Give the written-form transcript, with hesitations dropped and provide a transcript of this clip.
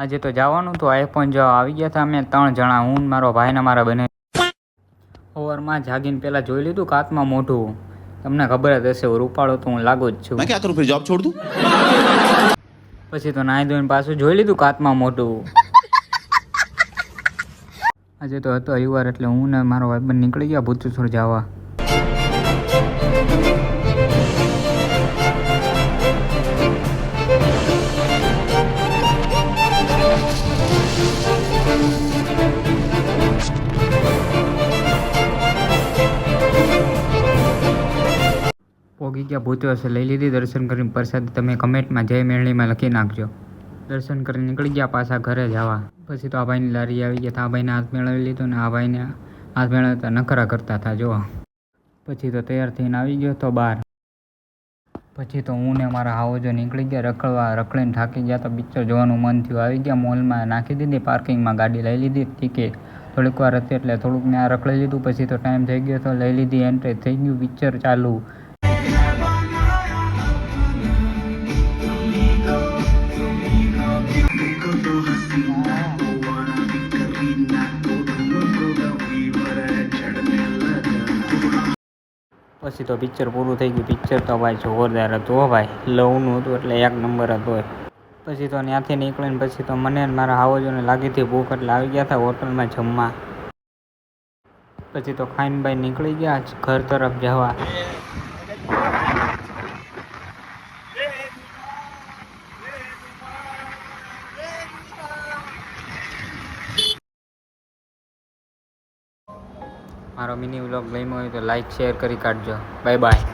આજે તો જવાનું તો આઈફોન જવા આવી ગયા હતા અમે 3 જણા, હું મારો ભાઈ ને મારા બને. સવારમાં જાગીને પહેલાં જોઈ લીધું કાચમાં મોઢું. તમને ખબર જ હશે રૂપાળો તો હું લાગુ જ છું. मैं क्या करूं फिर जॉब छोड़ दूं? પછી તો નાહી ધોઈને પાછું જોઈ લીધું કાચમાં મોઢું. આજે તો હતો રવિવાર એટલે હું ને મારો ભાઈબંધ નીકળી ગયા ભૂતેશ્વર જવા. પોગી ગયા ભૂતેશ્વર, લઈ લીધી દર્શન કરીને પ્રસાદ. તમે કમેન્ટમાં જય મેળણીમાં લખી નાખજો. દર્શન કરીને નીકળી ગયા પાછા ઘરે જવા. પછી તો આ ભાઈની લારી આવી ગયા. આ ભાઈને હાથ મેળવી લીધો ને આ ભાઈને હાથ મેળવતા નખરા કરતા હતા જો. પછી તો તૈયાર થઈને આવી ગયો તો બહાર. પછી તો હું ને મારા હાવજો નીકળી ગયા રખડવા. રખડીને થાકી ગયા તો પિક્ચર જોવાનું મન થયું. આવી ગયા મોલમાં, નાખી દીધી પાર્કિંગમાં ગાડી, લઈ લીધી ટિકિટ. થોડીક વાર હતી એટલે થોડુંક મેં આ રખડી લીધું. પછી તો ટાઈમ થઈ ગયો તો લઈ લીધી એન્ટ્રી. થઈ ગયું પિક્ચર ચાલુ. પછી તો પિક્ચર પૂરું થઈ ગયું. પિક્ચર તો ભાઈ જોરદાર હતું હો ભાઈ, લવનું હતું એટલે એક નંબર હતું. પછી તો ત્યાંથી નીકળીને પછી તો મને મારા હાવજોને લાગી હતી ભૂખ એટલે આવી ગયા હતા હોટલમાં જમવા. પછી તો ખાઈને ભાઈ નીકળી ગયા ઘર તરફ જવા. મારો મિની વ્લોગ ગમ્યો હોય તો લાઈક શેર કરી કાઢજો. Bye bye.